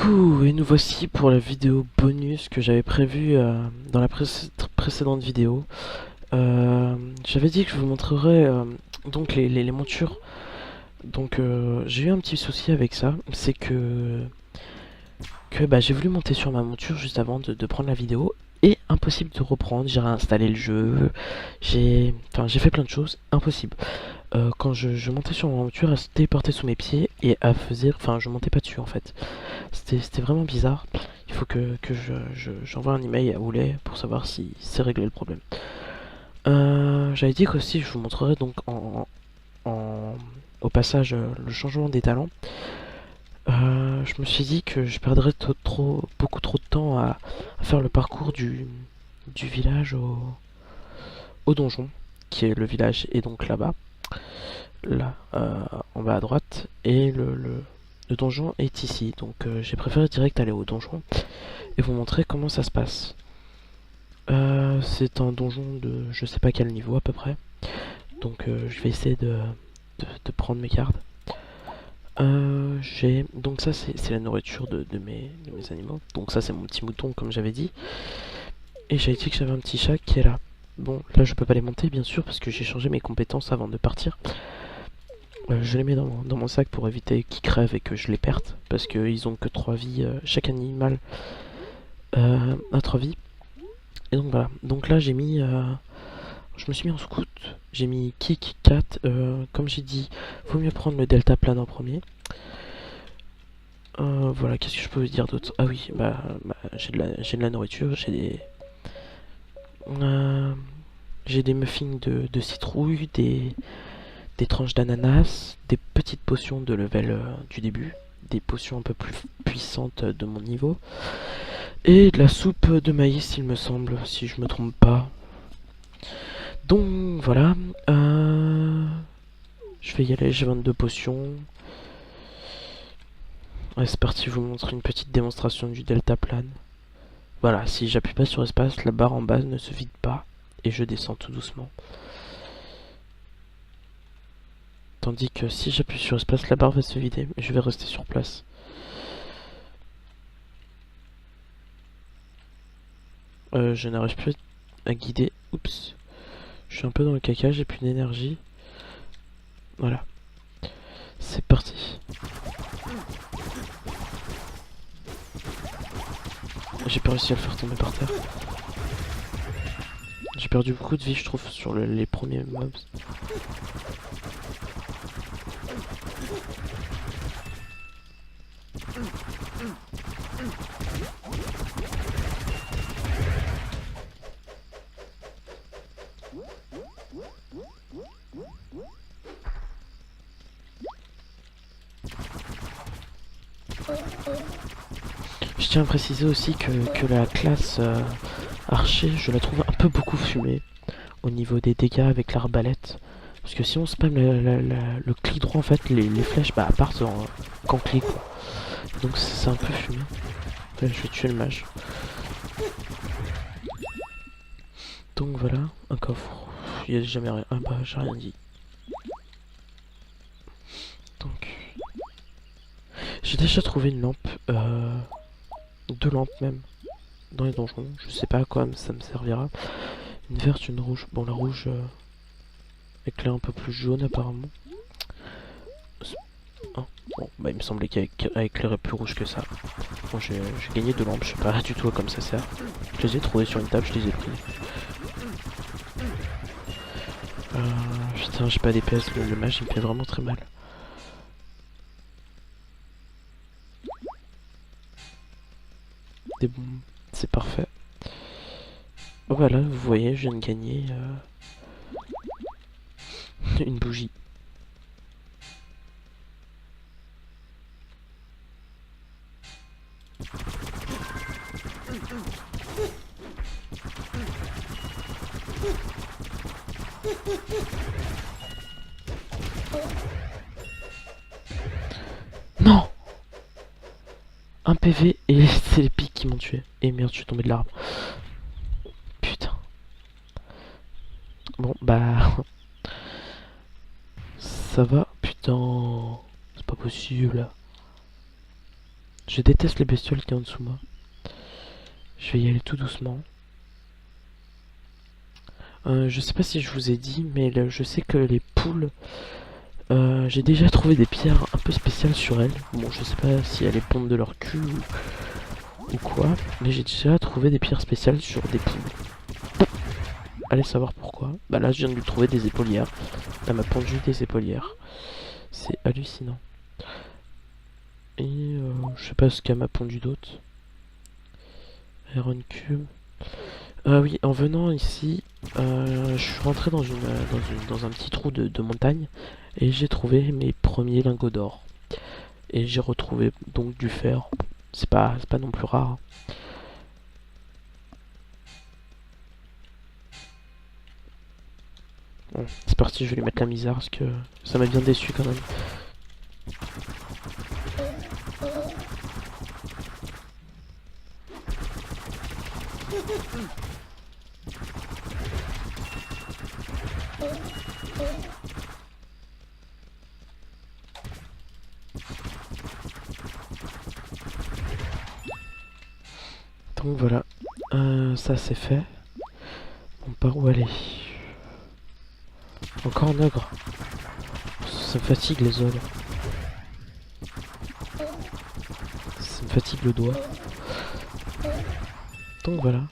Coucou, et nous voici pour la vidéo bonus que j'avais prévue dans la précédente vidéo. J'avais dit que je vous montrerais donc les montures. Donc j'ai eu un petit souci avec ça, c'est que j'ai voulu monter sur ma monture juste avant de prendre la vidéo. Et impossible de reprendre, j'ai réinstallé le jeu, j'ai fait plein de choses, impossible. Quand je montais sur ma monture, elle se téléportait sous mes pieds et elle faisait... Enfin, je montais pas dessus en fait. C'était vraiment bizarre. Il faut que j'envoie un email à Oulay pour savoir si c'est réglé le problème. J'avais dit qu'aussi je vous montrerai donc en- au passage le changement des talents. Je me suis dit que je perdrais beaucoup trop de temps à faire le parcours du village au donjon, qui est le village est donc là-bas, là, en bas à droite, et le donjon est ici. Donc j'ai préféré direct aller au donjon et vous montrer comment ça se passe. C'est un donjon de je sais pas quel niveau à peu près. Donc je vais essayer de prendre mes cartes. Donc ça c'est la nourriture de mes animaux. Donc ça c'est mon petit mouton comme j'avais dit. Et j'avais dit que j'avais un petit chat qui est là. Bon là je peux pas les monter bien sûr parce que j'ai changé mes compétences avant de partir. Je les mets dans mon sac pour éviter qu'ils crèvent et que je les perde. Parce qu'ils ont que 3 vies. Chaque animal a 3 vies. Et donc voilà. Donc là j'ai mis... je me suis mis en scout. J'ai mis kick, cat. Comme j'ai dit, vaut mieux prendre le delta plane en premier. Voilà, qu'est-ce que je peux vous dire d'autre? Ah oui, j'ai de la nourriture, euh, j'ai des muffins de citrouille, des tranches d'ananas, des petites potions de level du début, des potions un peu plus puissantes de mon niveau, et de la soupe de maïs, il me semble, si je me trompe pas. Donc voilà, je vais y aller, j'ai 22 potions. Ouais, c'est parti, je vous montre une petite démonstration du deltaplane. Voilà, si j'appuie pas sur espace, la barre en bas ne se vide pas et je descends tout doucement. Tandis que si j'appuie sur espace, la barre va se vider et je vais rester sur place. Je n'arrive plus à guider. Oups. Je suis un peu dans le caca, j'ai plus d'énergie. Voilà. C'est parti. J'ai pas réussi à le faire tomber par terre. J'ai perdu beaucoup de vie, je trouve, sur les premiers mobs. Je tiens à préciser aussi que la classe archer, je la trouve un peu beaucoup fumée au niveau des dégâts avec l'arbalète. Parce que si on spam le clic droit, en fait, les flèches partent qu'en clic. Quoi. Donc c'est un peu fumé. Là, je vais tuer le mage. Donc voilà, un coffre. Il y a jamais rien. Ah bah, j'ai rien dit. Donc. J'ai déjà trouvé une lampe. Deux lampes même. Dans les donjons. Je sais pas à quoi ça me servira. Une verte, une rouge. Bon, la rouge éclaire un peu plus jaune apparemment. Oh. Bon, bah il me semblait qu'elle éclairait plus rouge que ça. Bon, j'ai gagné deux lampes, je sais pas du tout à quoi ça sert. Je les ai trouvées sur une table, je les ai pris. Putain, j'ai pas d'EPS, le mage il me fait vraiment très mal. Des bombes, c'est parfait. Oh, voilà, vous voyez, je viens de gagner une bougie. Non! Un PV et c'est les pics qui m'ont tué. Et merde, je suis tombé de l'arbre. Putain. Bon, bah... Ça va? Putain... C'est pas possible. Je déteste les bestioles qui sont en dessous moi. Je vais y aller tout doucement. Je sais pas si je vous ai dit, mais je sais que les poules, j'ai déjà trouvé des pierres un peu spéciales sur elles. Bon, je sais pas si elles pondent de leur cul ou quoi, mais j'ai déjà trouvé des pierres spéciales sur des poules. Allez savoir pourquoi. Bah là, je viens de lui trouver des épaulières. Elle m'a pondu des épaulières. C'est hallucinant. Et je sais pas ce qu'elle m'a pondu d'autre. Iron Cube. Ah oui, en venant ici, je suis rentré dans un petit trou de montagne et j'ai trouvé mes premiers lingots d'or. Et j'ai retrouvé donc du fer. C'est pas non plus rare. Bon, c'est parti, je vais lui mettre la misère parce que ça m'a bien déçu quand même. Donc voilà, ça c'est fait. On part où aller? Encore un ogre. Ça me fatigue les ogres. Ça me fatigue le doigt. Donc voilà.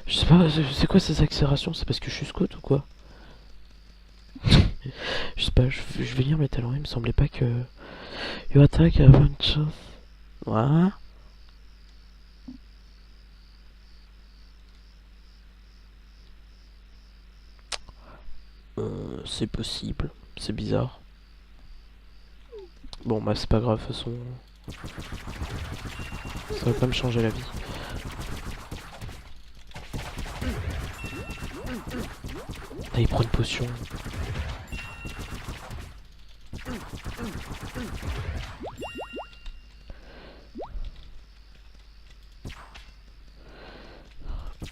Je sais pas, c'est quoi ces accélérations? C'est parce que je suis scout ou quoi? Je sais pas, je vais lire mes talents, il me semblait pas que... You attack a bunch of... Ouais. C'est possible, c'est bizarre. Bon bah c'est pas grave, de toute façon... Ça va pas me changer la vie. Ah, il prend une potion.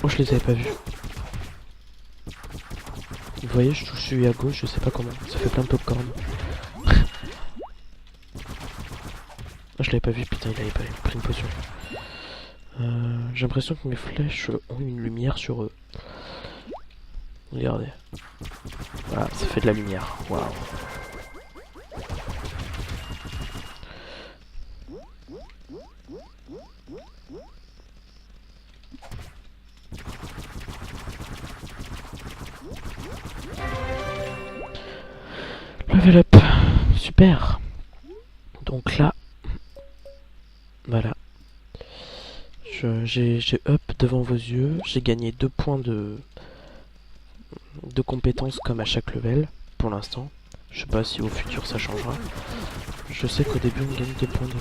Oh, je les avais pas vus. Vous voyez, je touche celui à gauche, je sais pas comment. Ça fait plein de popcorn. Ah, je l'avais pas vu, putain, il avait pas pris une potion. J'ai l'impression que mes flèches ont une lumière sur eux. Regardez. Voilà, ça fait de la lumière. Waouh. Level up. Super. Donc là, voilà. J'ai up devant vos yeux. J'ai gagné 2 points de compétences comme à chaque level, pour l'instant. Je sais pas si au futur ça changera. Je sais qu'au début on gagne 2 points de...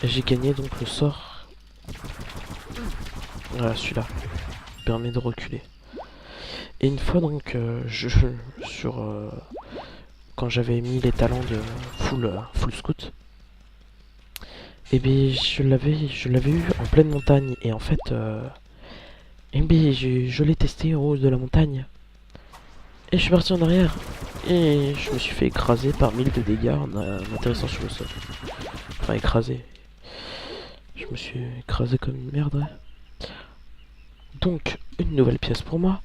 Et j'ai gagné donc le sort. Voilà, celui-là. Permet de reculer. Et une fois donc, quand j'avais mis les talents de full scout, et bien je l'avais eu en pleine montagne. Et en fait, et bien je l'ai testé en haut de la montagne. Et je suis parti en arrière. Et je me suis fait écraser par 1000 de dégâts en atterrissant sur le sol. Enfin, écrasé. Je me suis écrasé comme une merde, ouais. Donc, une nouvelle pièce pour moi.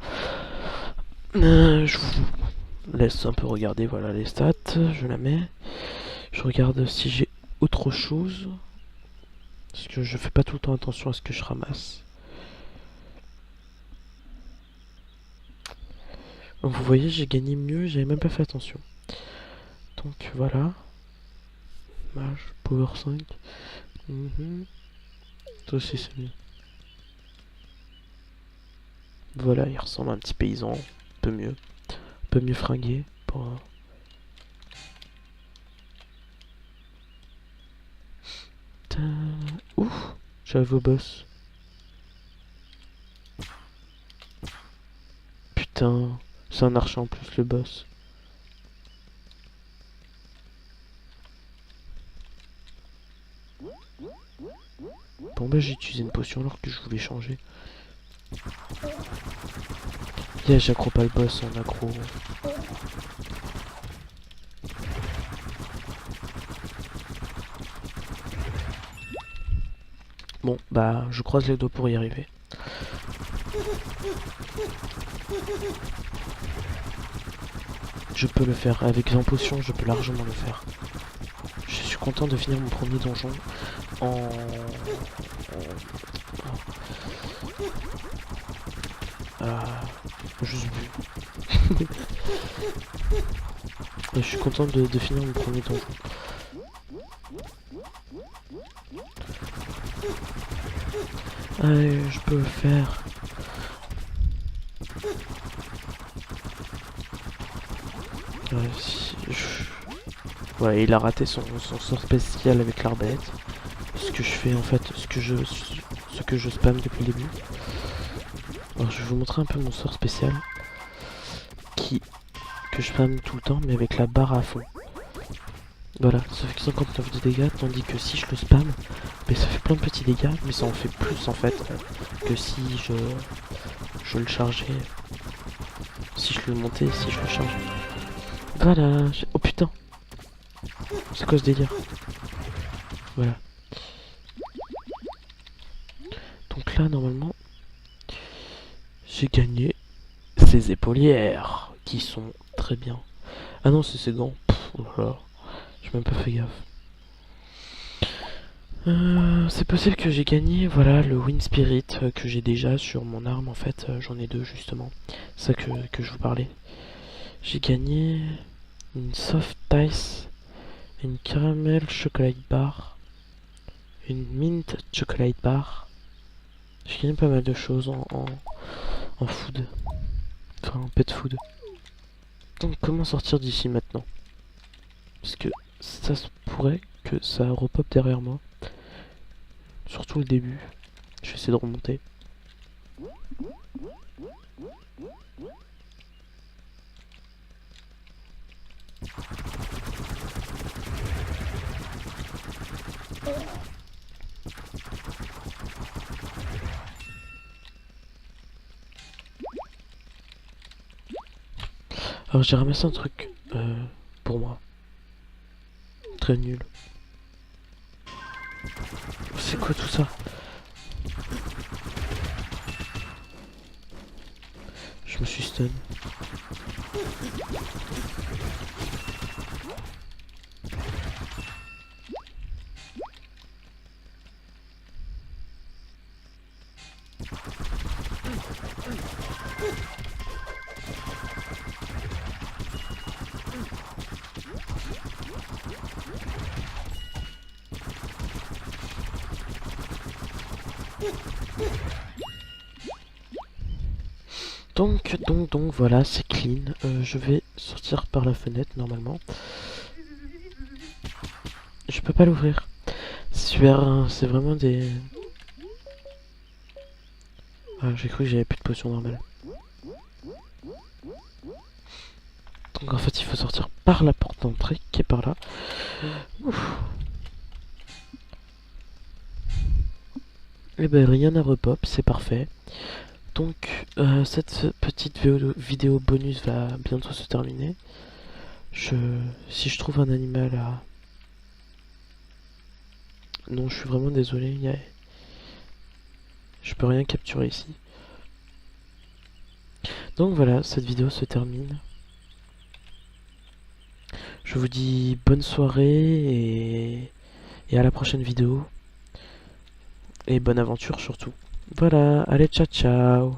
Je vous laisse un peu regarder, voilà les stats. Je la mets. Je regarde si j'ai autre chose. Parce que je fais pas tout le temps attention à ce que je ramasse. Donc vous voyez, j'ai gagné mieux, j'avais même pas fait attention. Donc voilà. Mage, Power 5. Toi aussi c'est mieux. Voilà, il ressemble à un petit paysan, un peu mieux fringué. Pour un... Ouf, j'arrive au boss. Putain, c'est un archer en plus le boss. Bon bah j'ai utilisé une potion alors que je voulais changer. Yeah, j'accro pas le boss en aggro. Bon, bah, je croise les doigts pour y arriver. Je peux le faire. Avec 20 potions, je peux largement le faire. Je suis content de finir mon premier donjon en... juste vu. Je suis content de finir mon premier donjon. Allez, je peux le faire. Ouais, il a raté son sort spécial avec l'arbalète. Ce que je fais en fait, ce que je spam depuis le début. Alors je vais vous montrer un peu mon sort spécial que je spam tout le temps mais avec la barre à fond. Voilà, ça fait que 59 de dégâts, tandis que si je le spam, mais ça fait plein de petits dégâts, mais ça en fait plus en fait que si je le chargeais. Si je le montais, si je le chargeais. Voilà, oh putain. C'est quoi ce délire? Voilà. Donc là, normalement, j'ai gagné ces épaulières qui sont très bien. Ah non, c'est ces gants. Oh là là. J'ai même pas fait gaffe. C'est possible que j'ai gagné, voilà, le Wind Spirit que j'ai déjà sur mon arme. En fait, j'en ai deux justement. C'est ça que je vous parlais. J'ai gagné une Soft Ice, une Caramel Chocolate Bar, une Mint Chocolate Bar. J'ai gagné pas mal de choses en food. Enfin, en pet food. Donc, comment sortir d'ici maintenant? Parce que ça se pourrait que ça repop derrière moi. Surtout le début. Je vais essayer de remonter. Alors j'ai ramassé un truc pour moi. Très nul. C'est quoi tout ça? Je me suis stun. Donc voilà, c'est clean. Je vais sortir par la fenêtre normalement. Je peux pas l'ouvrir. C'est super, hein, c'est vraiment des... Ah, j'ai cru que j'avais plus de potions normales. Donc en fait il faut sortir par la porte d'entrée qui est par là. Ouf. Et ben rien à repop, c'est parfait. Donc cette petite vidéo bonus va bientôt se terminer. Si je trouve un animal à... Non, je suis vraiment désolé, je peux rien capturer ici. Donc voilà, cette vidéo se termine. Je vous dis bonne soirée et à la prochaine vidéo. Et bonne aventure surtout. Voilà, allez, ciao ciao.